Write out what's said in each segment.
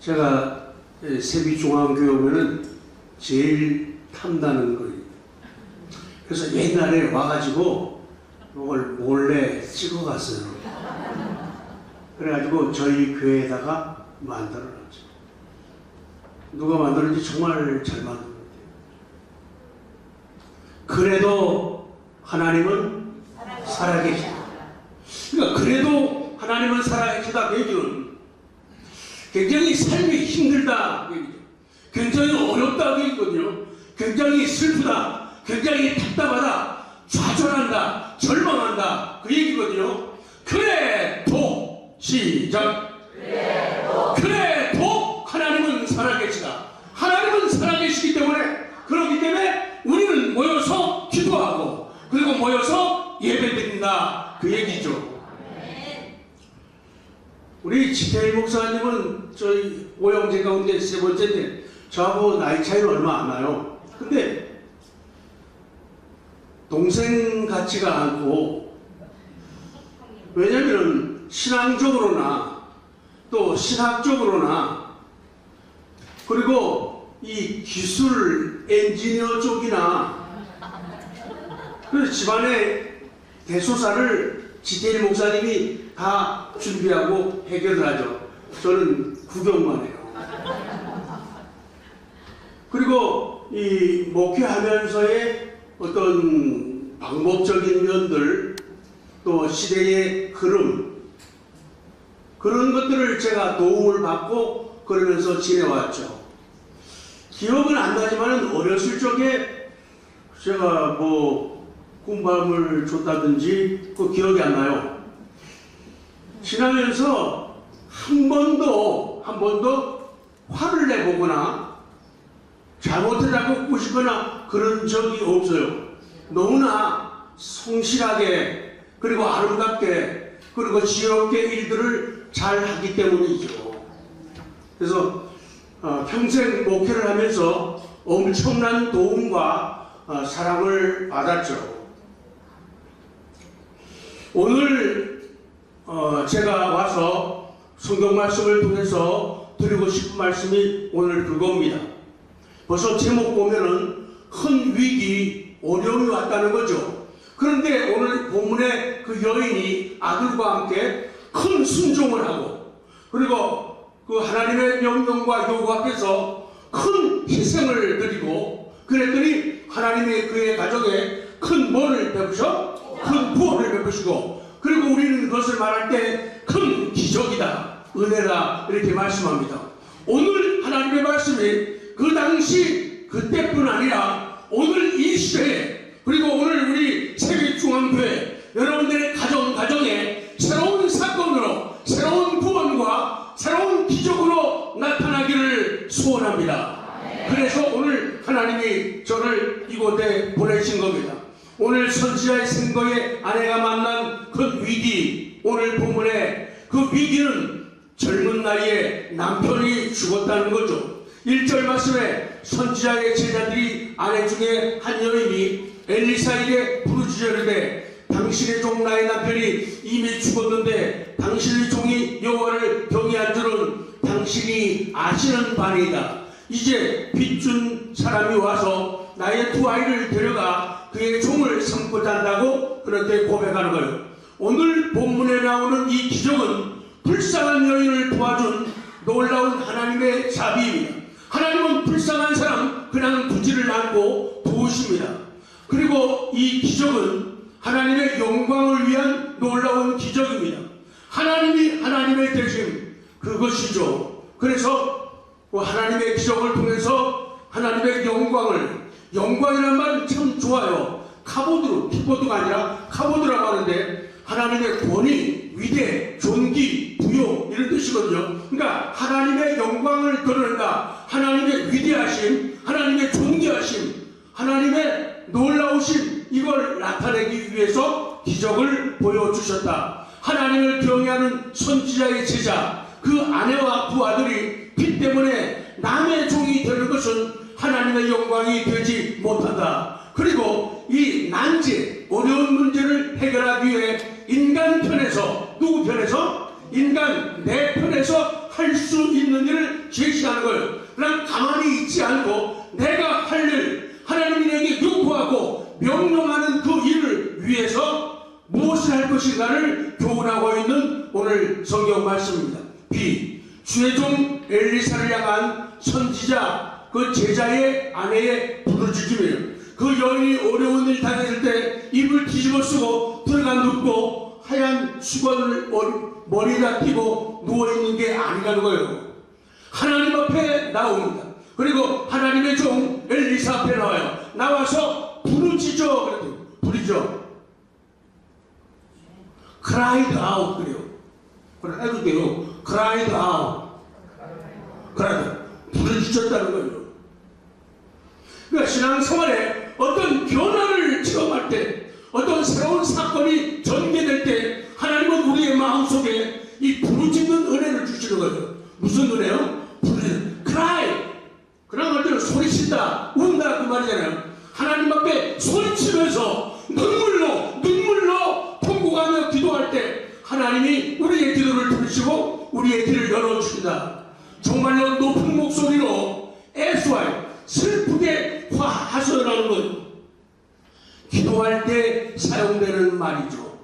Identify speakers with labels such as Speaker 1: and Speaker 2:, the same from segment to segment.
Speaker 1: 제가 세비중앙교회 오면은 제일 탐나는 거예요. 그래서 옛날에 와가지고 이걸 몰래 찍어갔어요. 그래가지고 저희 교회에다가 만들어놨죠. 누가 만들었는지 정말 잘 만든 것 같아요. 그래도 하나님은 살아계시다. 그러니까 그래도 하나님은 살아계시다 그 얘기는 굉장히 삶이 힘들다 그 얘기죠. 굉장히 어렵다 그 얘기거든요. 굉장히 슬프다, 굉장히 답답하다, 좌절한다, 절망한다 그 얘기거든요. 그래도 시작. 그래도 하나님은 살아계시다. 하나님은 살아계시기 때문에, 그렇기 때문에 우리는 모여서 기도하고 그리고 모여서 예배드린다 그 얘기죠. 우리 지태일 목사님은 저희 오형제 가운데 세 번째인데 저하고 나이 차이는 얼마 안 나요. 근데 동생 같지가 않고, 왜냐면 신앙적으로나 또 신학적으로나 그리고 이 기술 엔지니어 쪽이나 그 집안의 대소사를 지태일 목사님이 다 준비하고 해결을 하죠. 저는 구경만 해요. 그리고 이 목회하면서의 어떤 방법적인 면들, 또 시대의 흐름, 그런 것들을 제가 도움을 받고 그러면서 지내왔죠. 기억은 안 나지만 어렸을 적에 제가 뭐 꿈밤을 줬다든지 그 기억이 안 나요. 지나면서 한 번도 화를 내보거나 잘못했다고 꾸짖거나 그런 적이 없어요. 너무나 성실하게 그리고 아름답게 그리고 지혜롭게 일들을 잘 하기 때문이죠. 그래서 평생 목회를 하면서 엄청난 도움과 사랑을 받았죠. 오늘 제가 와서 성경 말씀을 통해서 드리고 싶은 말씀이 오늘 그겁니다. 벌써 제목 보면은 큰 위기, 어려움이 왔다는 거죠. 그런데 오늘 본문에 그 여인이 아들과 함께 큰 순종을 하고 그리고 그 하나님의 명령과 요구 앞에서 큰 희생을 드리고 그랬더니 하나님이 그의 가정에 큰 뭐를 베푸셔? 큰 부원을 베푸시고, 그리고 우리는 그것을 말할 때 큰 기적이다, 은혜다 이렇게 말씀합니다. 오늘 하나님의 말씀이 그 당시 그때뿐 아니라 오늘 이 시대에, 그리고 오늘 우리 세계중앙교회 여러분들의 가정에 새로운 사건으로 새로운 구원과 새로운 기적으로 나타나기를 소원합니다. 그래서 오늘 하나님이 저를 이곳에 보내신 겁니다. 오늘 선지자의 생거의 아내가 만난 그 위기, 오늘 본문에 그 위기는 젊은 나이에 남편이 죽었다는 거죠. 1절 말씀에 선지자의 제자들이 아내 중에 한 여인이 엘리사에게 부르짖으려되 당신의 종 나의 남편이 이미 죽었는데 당신의 종이 여호와를 경외한 줄은 당신이 아시는 바니이다. 이제 빚준 사람이 와서 나의 두 아이를 데려가 그의 종을 삼고자 한다고 그렇게 고백하는 거예요. 오늘 본문에 나오는 이 기적은 불쌍한 여인을 도와준 놀라운 하나님의 자비입니다. 하나님은 불쌍한 사람 그냥 부지를 않고 도우십니다. 그리고 이 기적은 하나님의 영광을 위한 놀라운 기적입니다. 하나님이 하나님의 되심, 그것이죠. 그래서 하나님의 기적을 통해서 하나님의 영광이라는 말은 참 좋아요. 카보드, 키보드가 아니라 카보드라고 하는데 하나님의 권위, 위대, 존귀, 부요 이런 뜻이거든요. 그러니까 하나님의 영광을 드러낸다. 하나님의 위대하심, 하나님의 존귀하심, 하나님의 놀라우심, 이걸 나타내기 위해서 기적을 보여주셨다. 하나님을 경외하는 선지자의 제자, 그 아내와 두 아들이 빚 때문에 남의 종이 되는 것은 하나님의 영광이 되지 못한다. 그리고 이 난제, 어려운 문제를 해결하기 위해 인간 편에서, 누구 편에서? 인간 내 편에서 할 수 있는 일을 하고 명령하는 그 일을 위해서 무엇을 할 것인가를 교훈하고 있는 오늘 성경 말씀입니다. B. 주의 종 엘리사를 향한 선지자 그 제자의 아내의 부르짖음이에요. 그 여인이 어려운 일 당했을 때 입을 뒤집어 쓰고 들어가 눕고 하얀 수건을 머리에다 띄고 누워있는 게 아니라는 거예요. 하나님 앞에 나옵니다. 그리고 하나님의 종 엘리사 앞에 나와요. 나와서 부르짖어. 그래도 부르짖어. cried out 그래요. 그래 해도 돼요. cried out. 그래 부르짖었다는 거예요. 그러니까 신앙생활에 어떤 변화를 체험할 때, 어떤 새로운 사건이 전개될 때 하나님은 우리의 마음속에 이 부르짖는 은혜를 주시는 거예요. 무슨 은혜요? 부르짖는 cry. 그런 것들은 소리친다, 운다 그 말이잖아요. 하나님 앞에 소리치면서 눈물로 통곡하며 기도할 때 하나님이 우리의 기도를 들으시고 우리의 길을 열어주신다. 정말로 높은 목소리로 애수하여 슬프게 하소연하는 것. 기도할 때 사용되는 말이죠.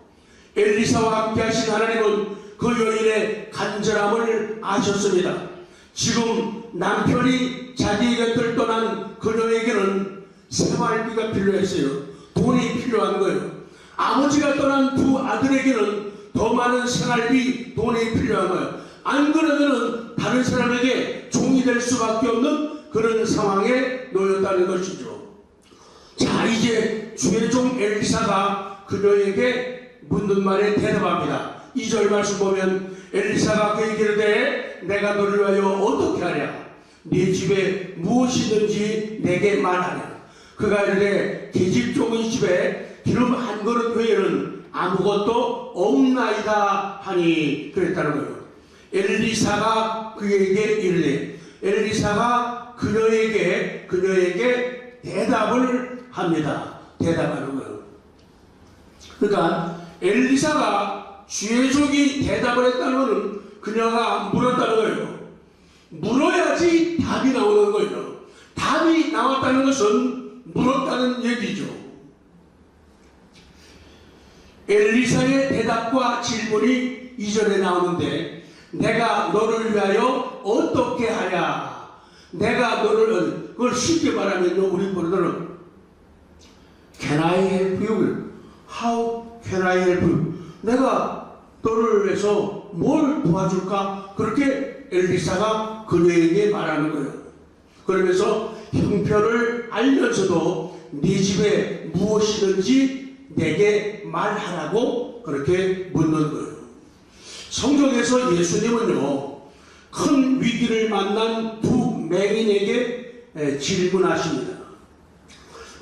Speaker 1: 엘리사와 함께 하신 하나님은 그 여인의 간절함을 아셨습니다. 지금 남편이 자기 곁을 떠난 그녀에게는 생활비가 필요했어요. 돈이 필요한 거예요. 아버지가 떠난 두 아들에게는 더 많은 생활비, 돈이 필요한 거예요. 안 그러면은 다른 사람에게 종이 될 수밖에 없는 그런 상황에 놓였다는 것이죠. 자, 이제 주의 종 엘리사가 그녀에게 묻는 말에 대답합니다. 2절 말씀 보면 엘리사가 그에게 이르되 내가 너를 위하여 어떻게 하랴? 네 집에 무엇이든지 내게 말하랴. 그가 이르되 계집종의 집에 기름 한 그릇 외에는 아무것도 없나이다 하니 그랬다는 거예요. 엘리사가 그에게 이르되 엘리사가 그녀에게 대답을 합니다. 대답하는 거예요. 그러니까 엘리사가 주의 종이 대답을 했다는 것은 그녀가 물었다는 거예요. 물어야지 답이 나오는 거예요. 답이 나왔다는 것은 물었다는 얘기죠. 엘리사의 대답과 질문이 이전에 나오는데 내가 너를 위하여 어떻게 하랴? 내가 너를, 그걸 쉽게 말하면요, 우리 분들은 Can I help you? How can I help you? 내가 너를 위해서 뭘 도와줄까? 그렇게 엘리사가 그녀에게 말하는 거예요. 그러면서 형편을 알면서도 네 집에 무엇이든지 내게 말하라고 그렇게 묻는 거예요. 성경에서 예수님은요, 큰 위기를 만난 두 맹인에게 질문하십니다.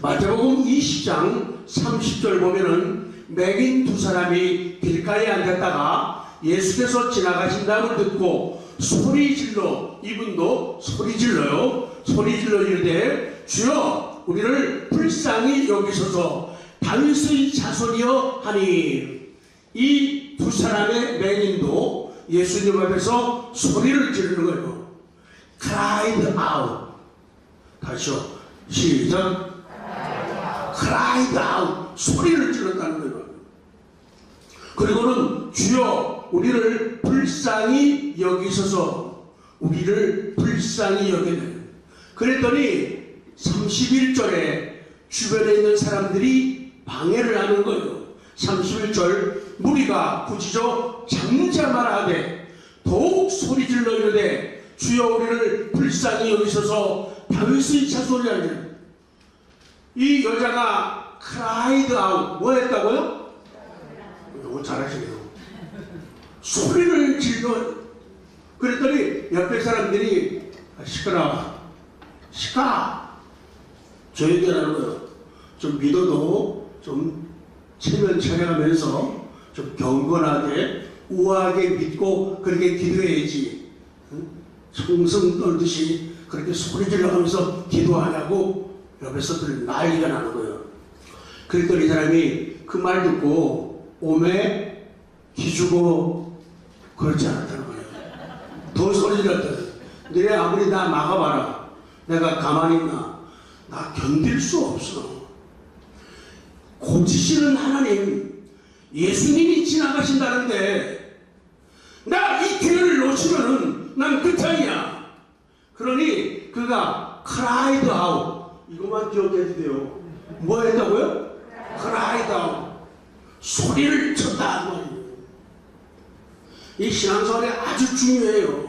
Speaker 1: 마태복음 20장 30절 보면은 맹인 두 사람이 길가에 앉았다가 예수께서 지나가신 다음을 듣고 소리질러, 이분도 소리질러요. 소리질러 이르되 주여 우리를 불쌍히 여기소서 다윗의 자손이여 하니. 이 두 사람의 맹인도 예수님 앞에서 소리를 지르는 거예요. cried out. 다시요. 시작. cried out. 소리를 질렀다는 거예요. 그리고는 주여 우리를 불쌍히 여기소서. 우리를 불쌍히 여기네. 그랬더니 31절에 주변에 있는 사람들이 방해를 하는 거예요. 31절 무리가 부지저 잠잠하라 하되 더욱 소리질러 이르되 주여 우리를 불쌍히 여기소서 다윗의 자손이 아니라. 이 여자가 cried out. 뭐 했다고요? 너무 잘하시네요. 소리를 질러. 그랬더니 옆에 사람들이 시끄러워. 조용히 하라는 거예요. 좀 믿어도 좀 체면 차려가면서 좀 경건하게 우아하게 믿고 그렇게 기도해야지. 총성 떨듯이 그렇게 소리 질러가면서 기도하냐고 옆에서들 난리가 나는 거예요. 그랬더니 이 사람이 그 말 듣고 오매 기주고 그렇지 않았다는 거예요. 더 소리 질렀다. 너네 아무리 나 막아봐라. 내가 가만히 있나? 나 견딜 수 없어. 고치시는 하나님, 예수님이 지나가신다는데 나 이 기회를 놓치면은 난 끝장이야. 그러니 그가 cried out. 이것만 기억해도 돼요. 뭐 했다고요? cried out. 소리를 쳤다. 말이에요. 이 신앙생활이 아주 중요해요.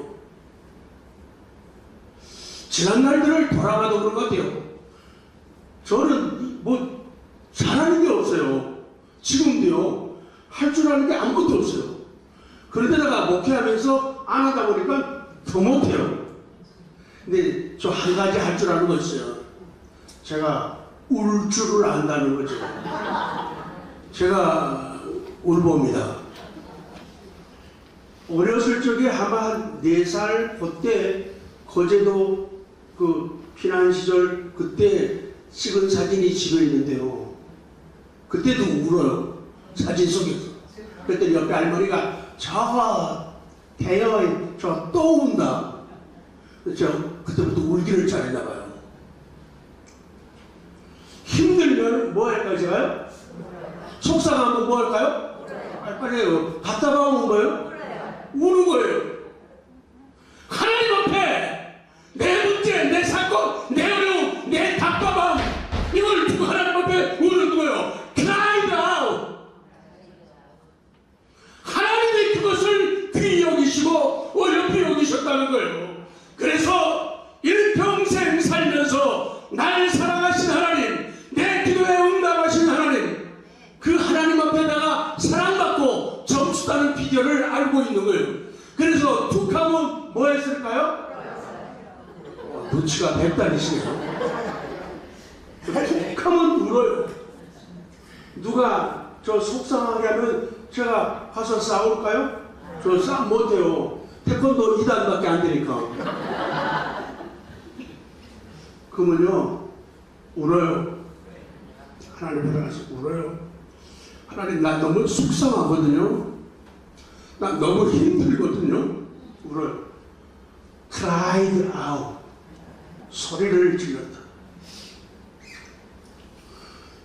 Speaker 1: 지난 날들을 돌아가도 그런 것 같아요. 저는 뭐 잘하는 게 없어요. 지금도요. 할 줄 아는 게 아무것도 없어요. 그런데다가 목회하면서 안 하다 보니까 더 못해요. 근데 저 한 가지 할 줄 아는 거 있어요. 제가 울 줄을 안다는 거죠. 제가 울봅니다. 어렸을 적에 아마 한 4살 그때 거제도 그 피난 시절 그때 찍은 사진이 집에 있는데요. 그때도 울어요. 사진 속에서. 그랬더니 옆에 할머니가 저 대여인 저 또 운다. 저 그때부터 울기를 잘했나 봐요. 힘들면 뭐 할까요 제가요? 속상하면 뭐 할까요? 빨리요. 답답하면 우는 거예요? 우는 거예요. 하나님 앞에 내 문제, 내 사건, 내 어려움, 내 답답함 이걸 두고 하나님 앞에 우는 거예요. cried out. 하나님이 그것을 귀히 여기시고 어렵게 여기셨다는 거예요. 그래서 일평생 살면서 나를 사랑하신 하나님, 내 기도에 응답하신 하나님, 그 하나님 앞에다가 사랑받고 점수 따는 비결을 알고 있는 거예요. 그래서 툭 하면 뭐 했을까요? 눈치가 백단이시네요. 툭 하면 울어요. 누가 저 속상하게 하면 제가 가서 싸울까요? 저 싸움 못해요. 태권도 2단밖에 안 되니까. 그러면요 울어요. 하나님 앞에 가서 울어요. 하나님 나 너무 속상하거든요. 나 너무 힘들거든요. 울어요. cried out. 소리를 질렀다.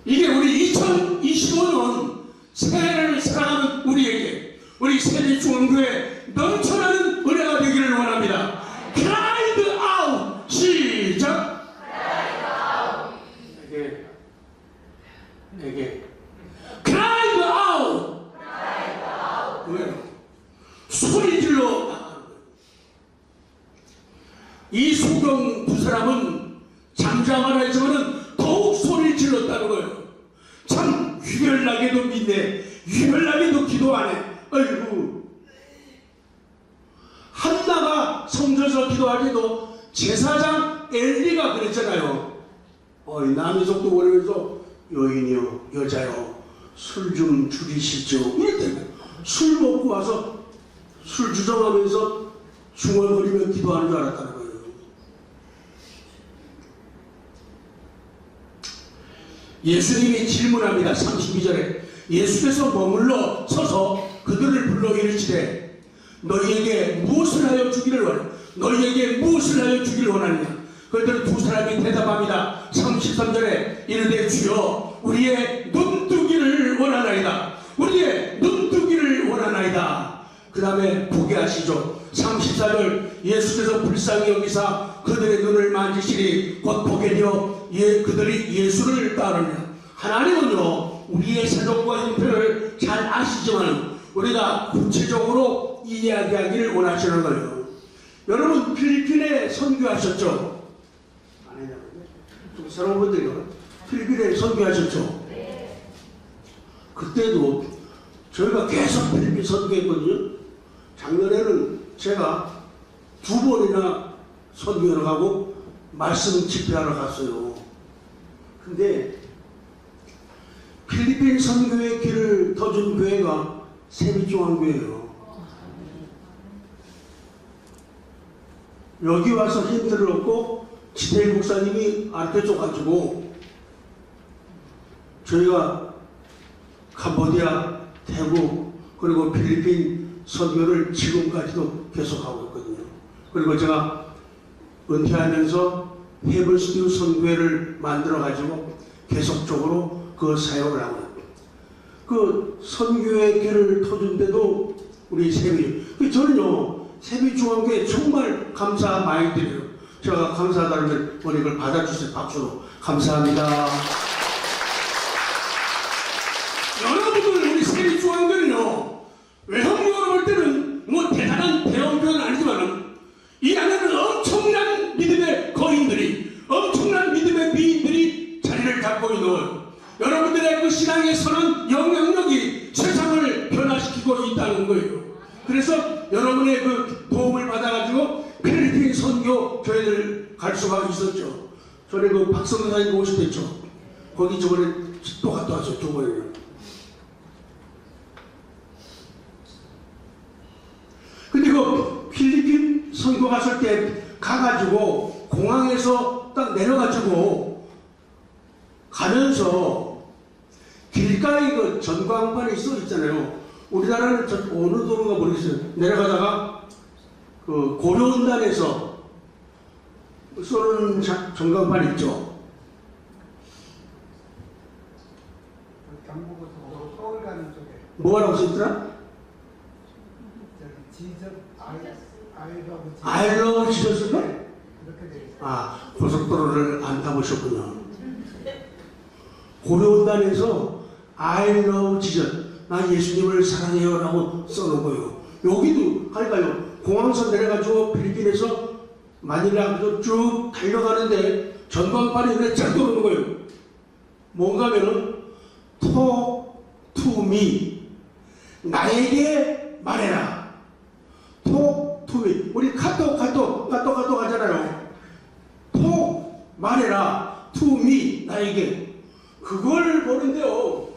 Speaker 1: 이게 우리 2025년 새해를 살아가는 우리에게 우리 세리중앙교회 넘쳐나는 은혜가 되기를 원합니다. cried out. 시작. 에게 cried out. 왜? 소리 질러. 이 소경 두 사람은 잠잠하라 했지만은 더욱 소리 질렀다는 거예요. 참 유별나게도 믿네. 유별나게도 기도 안 해. 아이고. 한나가 성전에서 기도할 때도 제사장 엘리가 그랬잖아요. 남이속도 모르면서 여인이요 여자요 술 좀 줄이시죠. 이랬대요. 술 먹고 와서 술 주정하면서 중얼거리며 기도하는 줄 알았다는 거예요. 예수님이 질문합니다. 32절에 예수께서 머물러 서서 그들을 불러 이르시되 너희에게 무엇을 하여 주기를 원하냐? 너희에게 무엇을 하여 주기를 원하느냐? 그들은 두 사람이 대답합니다. 33절에 이르되 주여 우리의 눈뜨기를 원하나이다. 우리의 눈뜨기를 원하나이다. 그 다음에 보게 하시죠. 34절 예수께서 불쌍히 여기사 그들의 눈을 만지시니 곧 보게 되어 그들이 예수를 따르냐. 하나님은요 우리의 사정과 형편을 잘 아시지만 우리가 구체적으로 이야기하기를 원하시는 거예요. 여러분 필리핀에 선교하셨죠? 좀 새로운 분들이요. 필리핀에 선교하셨죠? 그때도 저희가 계속 필리핀 선교했거든요. 작년에는 제가 2번이나 선교를 가고 말씀 집회하러 갔어요. 근데 필리핀 선교의 길을 터준 교회가 세미중앙교회예요. 여기 와서 힌트를 얻고 지태일 목사님이 아르페 가지고 저희가 캄보디아, 태국 그리고 필리핀 선교를 지금까지도 계속하고 있거든요. 그리고 제가 은퇴하면서 헤븐스튜 선교회를 만들어 가지고 계속적으로 그 사역을 하고 그 선교의 길을 터준데도 우리 세비 저는요 세비중앙교회 정말 감사 많이 드려요. 제가 감사하다는 걸 이걸 받아주세요. 박수로 감사합니다. 여러분들 우리 세비중앙교회는요 외형적으로 볼 때는 뭐 대단한 대형교회는 아니지만 이 안에는 엄청난 믿음의 거인들이 엄청난 믿음의 미인들이 자리를 잡고 있는 여러분들의 그 신앙에 서는 영향력이 세상을 변화시키고 있다는 거예요. 그래서 여러분의 그 도움을 받아가지고 필리핀 선교 교회를 갈 수가 있었죠. 전에 그 박성사님 보고 싶었죠. 거기 저번에 또 갔다 왔어요. 두 번이나. 근데 그 필리핀 선교 갔을 때 가가지고 공항에서 딱 내려가지고 가면서 길가에 그 전광판이 써 있잖아요. 우리나라는 어느 도로가 모르겠어요. 내려가다가 그 고려원단에서 쏘는 전광판 있죠.
Speaker 2: 경부고속도로 서울 가는 쪽에
Speaker 1: 뭐라고 써있더라? 아이러브 지졌을까?
Speaker 2: 그렇게 돼 있어요.
Speaker 1: 아, 고속도로를 안 타보셨군요. 고려원단에서 I love Jesus, 나 예수님을 사랑해요 라고 써놓고요. 여기도 하니까요 공항선 내려가지고 필리핀에서 마닐라로 쭉 달려가는데 전광판이 그냥 쫙 들어오는 거예요. 뭔가 하면은 Talk to me, 나에게 말해라. Talk to me. 우리 카톡 하잖아요. Talk, 말해라. To me, 나에게. 그걸 보는데요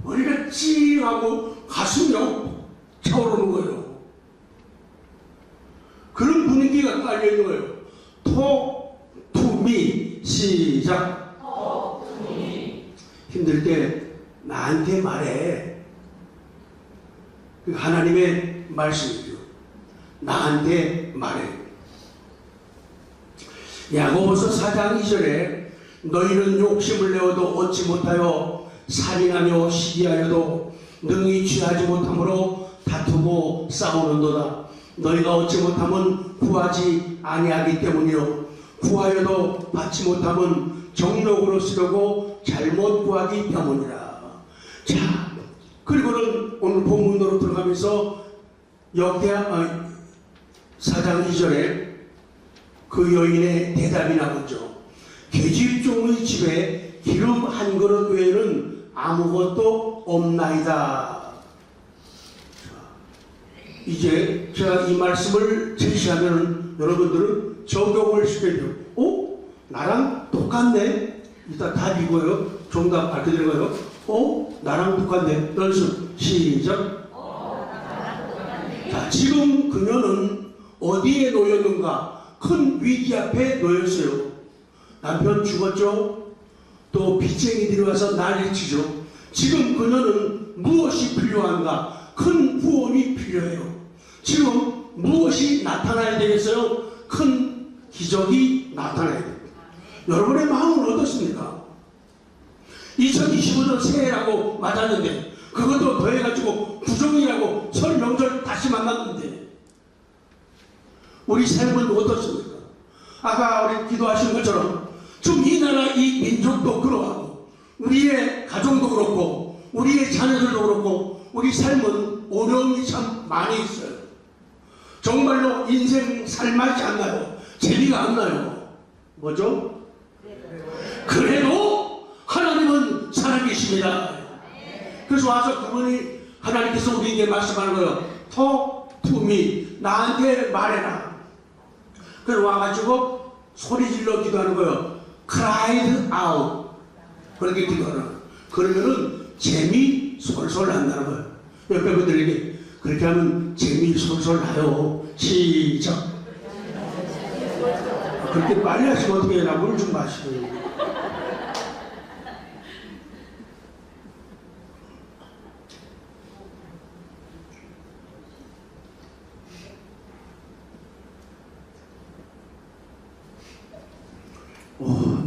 Speaker 1: 머리가 찡하고 가슴이 차오르는 거예요. 그런 분위기가 깔려있는 거예요. Talk to me. 시작. Talk to me. 힘들 때 나한테 말해. 그 하나님의 말씀이죠. 나한테 말해. 야고보서 4장 2절에 너희는 욕심을 내어도 얻지 못하여 살인하며 시기하여도 능히 취하지 못함으로 다투고 싸우는도다. 너희가 얻지 못하면 구하지 아니하기 때문이요 구하여도 받지 못하면 정욕으로 쓰려고 잘못 구하기 때문이라. 자, 그리고는 오늘 본문으로 들어가면서 역대하 4장 2절에 그 여인의 대답이 나오죠. 계집종의 집에 기름 한 그릇 외에는 아무것도 없나이다. 이제 제가 이 말씀을 제시하면 여러분들은 적용을 시켜요. 나랑 똑같네? 일단 답이고요. 정답 밝혀드리는 거예요. 나랑 똑같네. 연습 시작. 자, 지금 그녀는 어디에 놓였는가? 큰 위기 앞에 놓였어요. 남편 죽었죠. 또 빚쟁이들이 와서 난리 치죠. 지금 그녀는 무엇이 필요한가? 큰 구원이 필요해요. 지금 무엇이 나타나야 되겠어요? 큰 기적이 나타나야 됩니다. 여러분의 마음은 어떻습니까? 2025년 새해라고 맞았는데 그것도 더해가지고 구정이라고 설 명절 다시 만났는데 우리 삶은 어떻습니까? 아까 우리 기도하신 것처럼 좀 이 나라 이 민족도 그러하고 우리의 가정도 그렇고 우리의 자녀들도 그렇고 우리 삶은 어려움이 참 많이 있어요. 정말로 인생 살맛이 안 나요. 재미가 안 나요. 뭐죠? 그래도 하나님은 살아계십니다. 그래서 와서 그분이 하나님께서 우리에게 말씀하는 거예요. Talk to me. 나한테 말해라. 그래서 와가지고 소리 질러 기도하는 거예요. Cried out. 그렇게 기도하는 거예요. 그러면은 재미 솔솔 난다는 거예요. 옆에 분들에게 그렇게 하면 재미 솔솔 나요. 시작. 그렇게 빨리 하시면 어떻게 해요? 물 좀 마시고요.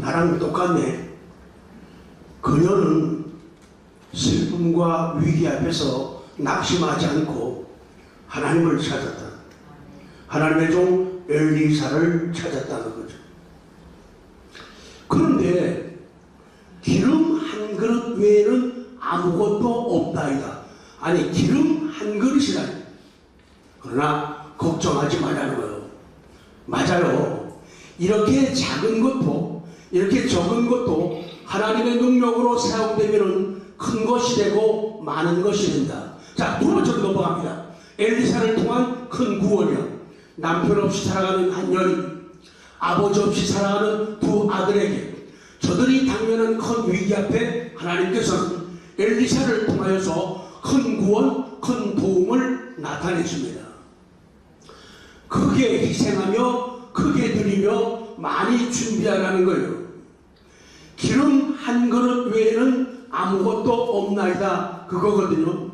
Speaker 1: 나랑 똑같네. 그녀는 슬픔과 위기 앞에서 낙심하지 않고 하나님을 찾았다. 하나님의 종 엘리사를 찾았다는 거죠. 그런데 기름 한 그릇 외에는 아무것도 없다이다. 아니, 기름 한 그릇이라니. 그러나 걱정하지 말라는 거예요. 맞아요. 이렇게 작은 것도, 이렇게 적은 것도 하나님의 능력으로 사용되면 큰 것이 되고 많은 것이 된다. 자, 두 번째로 넘어갑니다. 엘리사를 통한 큰 구원이요. 남편 없이 살아가는 한 여인, 아버지 없이 살아가는 두 아들에게 저들이 당면한 큰 위기 앞에 하나님께서는 엘리사를 통하여서 큰 구원, 큰 도움을 나타내십니다. 크게 희생하며 크게 드리며 많이 준비하라는 거예요. 기름 한 그릇 외에는 아무것도 없나이다, 그거거든요.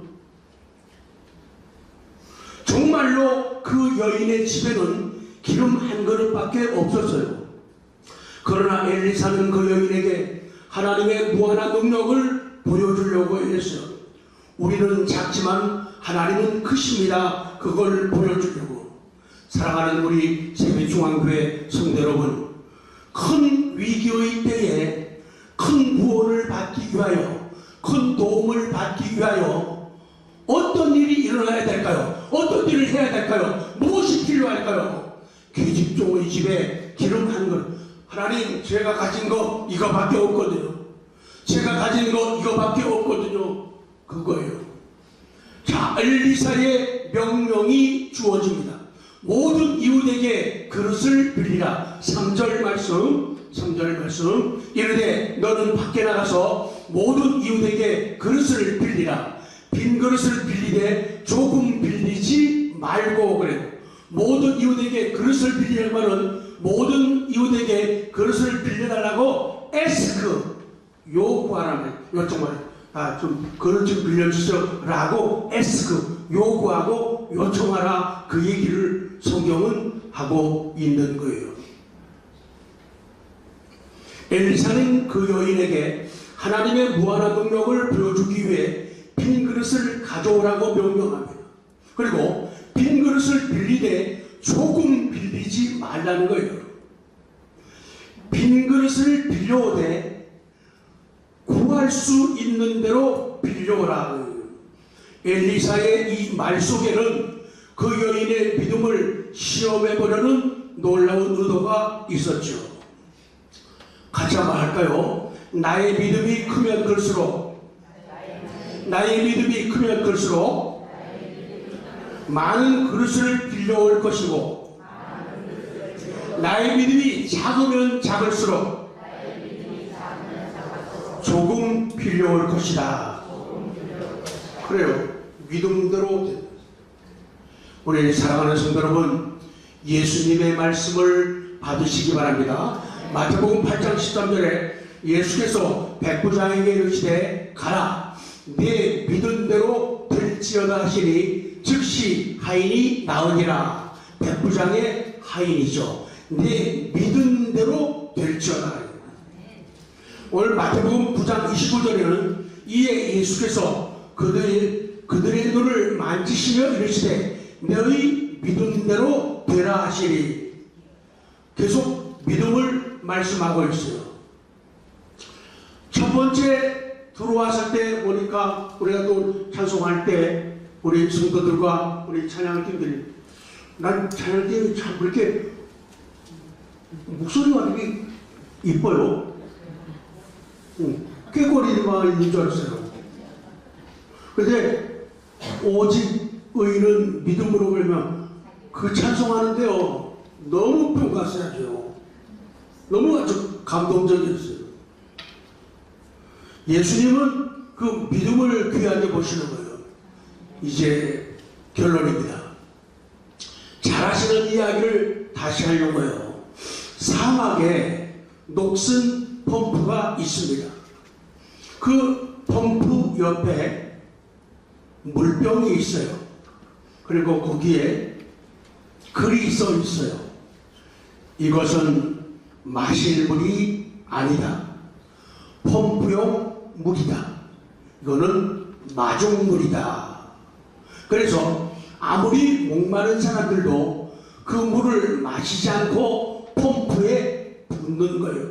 Speaker 1: 정말로 그 여인의 집에는 기름 한 그릇밖에 없었어요. 그러나 엘리사는 그 여인에게 하나님의 무한한 능력을 보여주려고 했어요. 우리는 작지만 하나님은 크십니다. 그걸 보여주려고. 사랑하는 우리 세배중앙교회 성도 여러분, 큰 위기의 때에 큰 구원을 받기 위하여, 큰 도움을 받기 위하여 어떤 일이 일어나야 될까요? 어떤 일을 해야 될까요? 무엇이 필요할까요? 계집종의 집에 기름 한 그릇. 하나님, 제가 가진 거 이거밖에 없거든요. 제가 가진 거 이거밖에 없거든요. 그거예요. 자, 엘리사의 명령이 주어집니다. 모든 이웃에게 그릇을 빌리라. 3절 말씀 이르되 너는 밖에 나가서 모든 이웃에게 그릇을 빌리라. 빈 그릇을 빌리되 조금 빌리지 말고. 그래요. 모든 이웃에게 그릇을 빌리는 말은 모든 이웃에게 그릇을 빌려달라고 에스크, 요구하라는, 요청을, 좀 그릇 좀 빌려주세요 라고 에스크, 요구하고 요청하라, 그 얘기를 성경은 하고 있는 거예요. 엘리사는 그 여인에게 하나님의 무한한 능력을 보여주기 위해 빈 그릇을 가져오라고 명령합니다. 그리고 빈 그릇을 빌리되 조금 빌리지 말라는 거예요. 빈 그릇을 빌려오되 구할 수 있는 대로 빌려오라. 엘리사의 이 말 속에는 그 여인의 믿음을 시험해보려는 놀라운 의도가 있었죠. 같이 한번 할까요? 나의 믿음이 크면 클수록 많은 그릇을 빌려올 것이고, 나의 믿음이 작으면 작을수록 조금 빌려올 것이다. 그래요. 믿음대로. 우리 사랑하는 성도 여러분, 예수님의 말씀을 받으시기 바랍니다. 마태복음 8장 13절에 예수께서 백부장에게 이르시되 가라, 네 믿은 대로 될지어다 하시니 즉시 하인이 나으니라. 백부장의 하인이죠. 네 믿은 대로 될지어다. 오늘 마태복음 9장 29절에는 이에 예수께서 그들의 눈을 만지시며 이르시되 너희 믿은 대로 되라 하시니, 계속 믿음을 말씀하고 있어요. 첫 번째 들어왔을 때 보니까 우리가 또 찬송할 때 우리 성도들과 우리 찬양팀들이, 난 찬양팀이 참 그렇게 목소리가 되게 이뻐요. 꾀꼬리만 있는 줄 알았어요. 그런데 오직 의인은 믿음으로 걸면 그 찬송하는데요, 너무 평가해야죠. 너무 아주 감동적이었어요. 예수님은 그 믿음을 귀하게 보시는 거예요. 이제 결론입니다. 잘하시는 이야기를 다시 하려고 해요. 사막에 녹슨 펌프가 있습니다. 그 펌프 옆에 물병이 있어요. 그리고 거기에 글이 써 있어요. 이것은 마실 물이 아니다. 펌프용 물이다. 이거는 마중물이다. 그래서 아무리 목마른 사람들도 그 물을 마시지 않고 펌프에 붓는 거예요.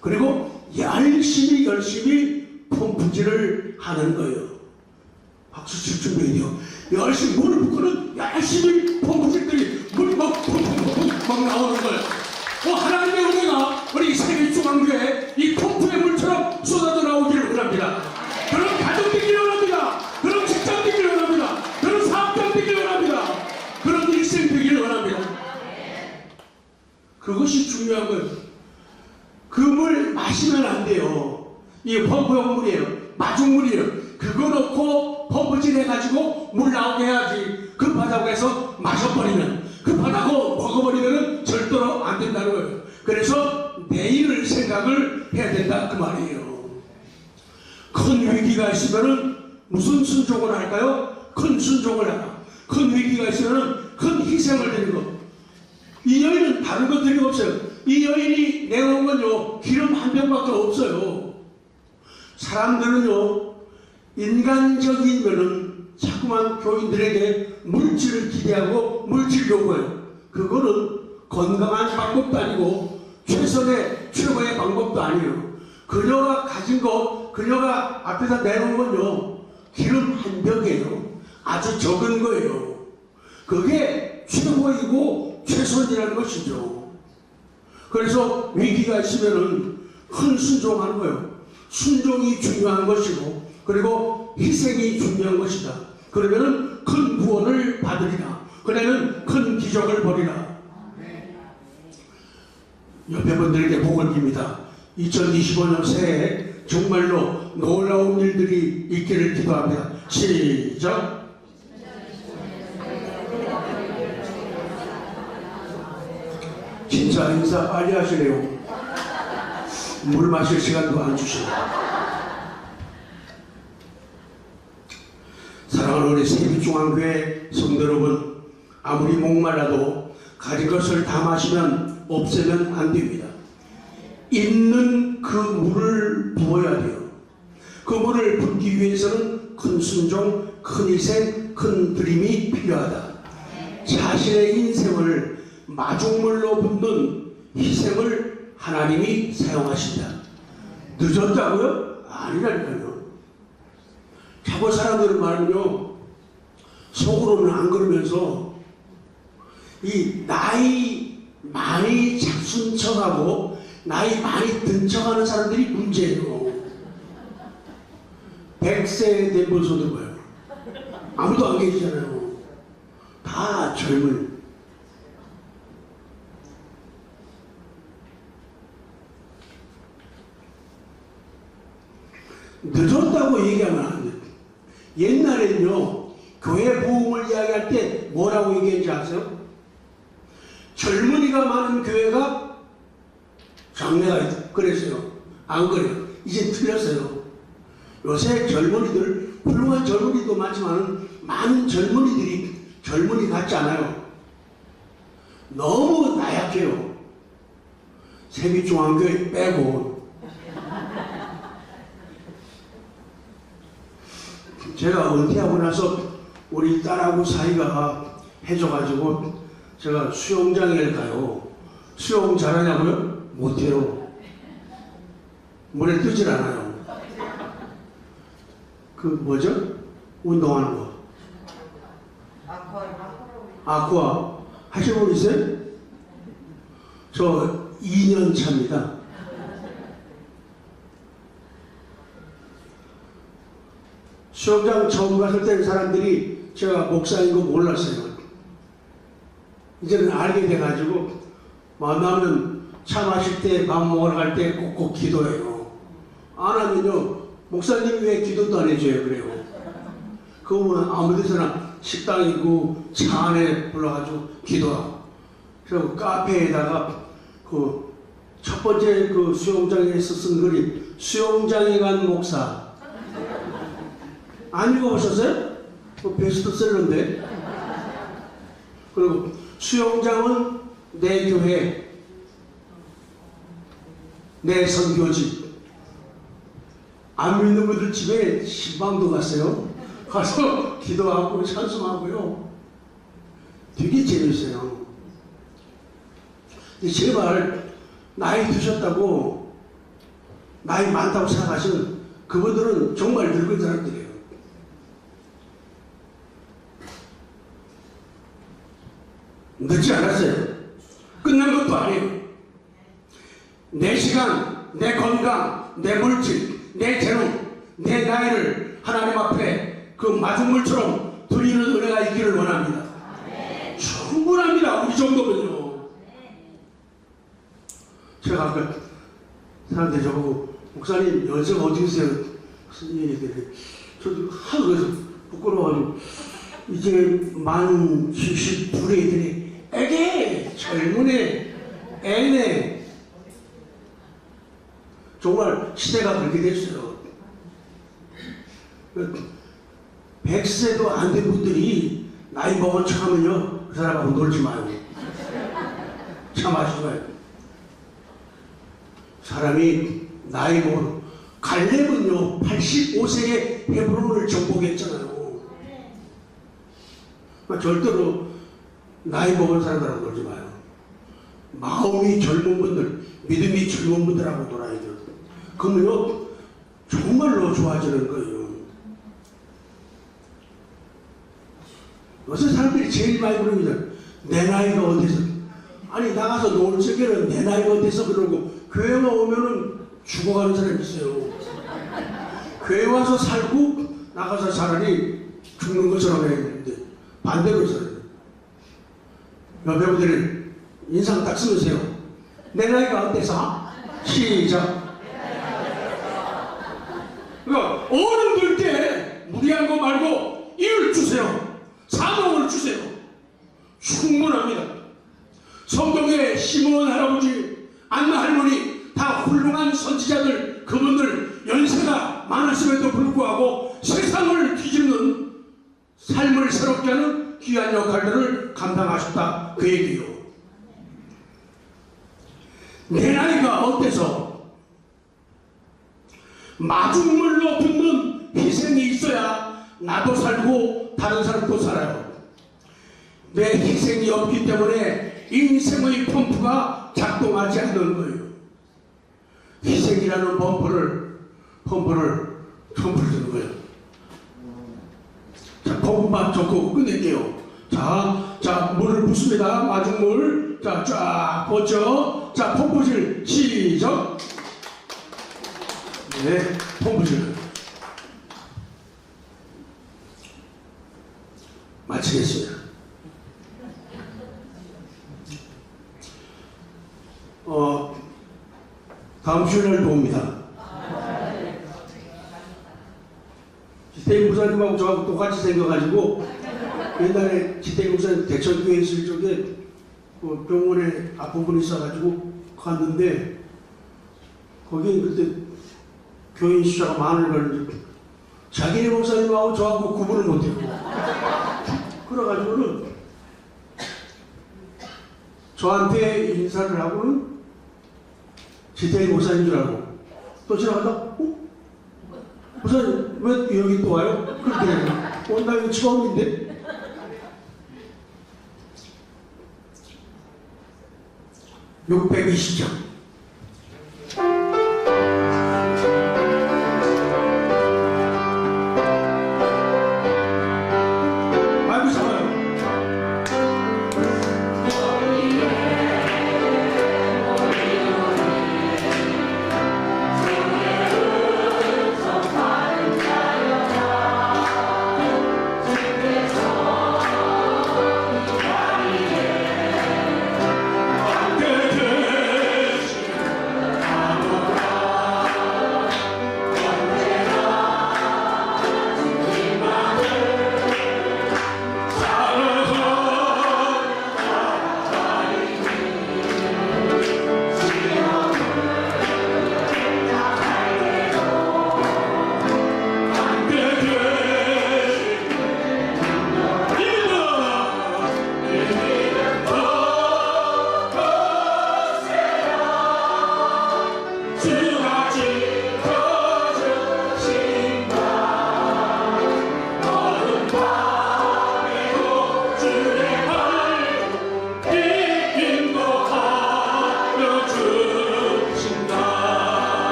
Speaker 1: 그리고 열심히 펌프질을 하는 거예요. 박수 칠 준비해요. 열심히 물을 붓고는 열심히 펌프질들이 물이 막 나오는 거예요. 하나님의 은혜가 우리 세계중앙교회 이 펌프의 물처럼 쏟아져 나오기를 원합니다. 그런 가정 되기를 원합니다. 그런 직장 되기를 원합니다. 그런 사업장 되기를 원합니다. 그런 일생 되기를 원합니다. 그것이 중요한 거예요. 그 물 마시면 안 돼요. 이게 펌프용 물이에요. 마중물이에요. 그거 넣고 펌프질 해가지고 물 나오게 해야지. 급하다고 해서 마셔버리면, 급하다고 먹어버리면 절대로 안 된다는 거예요. 그래서 내일을 생각을 해야 된다 그 말이에요. 큰 위기가 있으면은 무슨 순종을 할까요? 큰 순종을 하라. 큰 위기가 있으면은 큰 희생을 드리는 것. 이 여인은 다른 것들이 없어요. 이 여인이 내놓은 건요, 기름 한 병밖에 없어요. 사람들은요, 인간적이면은 자꾸만 교인들에게 물질을 기대하고 물질 요구해요. 그거는 건강한 방법도 아니고 최고의 방법도 아니에요. 그녀가 가진 것, 그녀가 앞에다 내놓은 건요, 기름 한 병이에요. 아주 적은 거예요. 그게 최고이고 최선이라는 것이죠. 그래서 위기가 있으면은 큰 순종하는 거예요. 순종이 중요한 것이고, 그리고 희생이 중요한 것이다. 그러면은 큰 구원을 받으리라. 그러면 큰 기적을 벌이라. 옆에 분들에게 복을 빕니다. 2025년 새해에 정말로 놀라운 일들이 있기를 기도합니다. 시작. 진짜 인사 빨리 하시네요. 물 마실 시간도 안 주시고. 사랑하는 우리 세빛중앙교회 성도 여러분, 아무리 목말라도 가진 것을 다 마시면 없애면 안 됩니다. 있는 그 물을 부어야 돼요. 그 물을 붓기 위해서는 큰 순종, 큰 희생, 큰 드림이 필요하다. 자신의 인생을 마중물로 붓는 희생을 하나님이 사용하신다. 늦었다고요? 아니라니까요. 자꾸 사람들은 말은요, 속으로는 안 그러면서 이 나이 많이 작순 척하고 나이 많이 든 척하는 사람들이 문제예요. 100세 된 분소들 봐요. 아무도 안 계시잖아요. 다 젊은. 늦었다고 얘기하면 안 돼요. 옛날에는요, 교회 부흥을 이야기할 때 뭐라고 얘기했는지 아세요? 젊은이가 많은 교회가 장래가 있다. 그랬어요. 안 그래요. 이제 틀렸어요. 요새 젊은이들, 훌륭한 젊은이도 많지만 많은 젊은이들이 젊은이 같지 않아요. 너무 나약해요. 세빛중앙교회 빼고. 제가 은퇴하고 나서 우리 딸하고 사이가 해줘가지고 제가 수영장에 가요. 수영 잘하냐고요? 못해요. 물에 뜨질 않아요. 그 뭐죠? 운동하는 거. 아쿠아. 하신 분 있어요? 저 2년 차입니다. 수영장 처음 갔을 때는 사람들이 제가 목사인 거 몰랐어요. 이제는 알게 돼가지고 만나면 차 마실 때 밥 먹으러 갈 때 꼭꼭 기도해요. 안 하면요, 목사님이 왜 기도도 안 해줘요? 그래요. 그러면 아무 데서나 식당 있고 차 안에 불러가지고 기도하고. 그리고 카페에다가 그 첫 번째 그 수영장에서 쓴 글이 수영장에 간 목사. 안 읽어보셨어요? 베스트셀러인데. 그리고 수영장은 내 교회, 내 선교지. 안 믿는 분들 집에 신방도 갔어요. 가서 기도하고 찬송하고요. 되게 재밌어요. 근데 제발 나이 드셨다고 나이 많다고 생각하시는 그분들은 정말 늙은 사람들이에요. 늦지 않았어요. 끝난 것도 아니에요. 내 시간, 내 건강, 내 물질, 내 재능, 내 나이를 하나님 앞에 그 마중물처럼 드리는 은혜가 있기를 원합니다. 충분합니다. 우리 정도면요. 제가 아까 사람들이 저보고 목사님 연세가 어디 계세요? 무슨 얘기들이 저도 하도 그래서 부끄러워가지고 이제 만 72에 들이 애게 젊은애 애네 정말 시대가 그렇게 됐어요. 100세도 안 된 분들이 나이 먹은 척하면요 그 사람하고 놀지 마요. 참아주지 마요. 사람이 나이 먹은 갈렙은요 85세에 헤브론을 정복했잖아요. 그러니까 절대로 나이 먹은 사람들하고 놀지 마요. 마음이 젊은 분들, 믿음이 젊은 분들하고 놀아야 돼요. 그러면요 정말로 좋아지는 거예요. 요새 사람들이 제일 많이 그럽니다. 내 나이가 어디서? 아니 나가서 놀 적에는 내 나이가 어디서 그러고 교회만 오면은 죽어가는 사람이 있어요. 교회 와서 살고 나가서 차라리 죽는 것처럼 해야 되는데 반대로 살아요. 여배우들이 인상 딱 쓰세요. 내 나이가 어때서? 시작. 그러니까 어른들 때 무리한 거 말고 일을 주세요. 사명을 주세요. 충분합니다. 성경에 시몬 할아버지, 안나 할머니 다 훌륭한 선지자들, 그분들 연세가 많았음에도 불구하고 세상을 뒤집는 삶을 새롭게 하는 귀한 역할들을 감당하셨다 그 얘기요. 내 나이가 어때서? 마중물로 붙는 희생이 있어야 나도 살고 다른 사람도 살아요. 내 희생이 없기 때문에 인생의 펌프가 작동하지 않는 거예요. 희생이라는 펌프를 주는 거예요. 자, 펌프만 좋고 끝낼게요. 자, 물을 붓습니다. 마중물. 자, 쫙 붓죠. 자, 펌프질 시작. 네, 펌프질. 마치겠습니다. 다음 주일날 봅니다. 지태인 목사님하고 저하고 똑같이 생겨가지고 옛날에 지태인 목사님 대천교회 있을 적에 병원에 아픈 분이 있어가지고 갔는데 거기 그때 교인 숫자가 많으니까 자기네 목사님하고 저하고 구분을 못해요. 그래가지고는 저한테 인사를 하고는 지태인 목사님 줄 알고 또 지나가다 목사님 왜 여기 또 와요? 그렇게 나 이거 처음인데. (620장) 마이크 잡아요.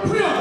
Speaker 3: 풀려.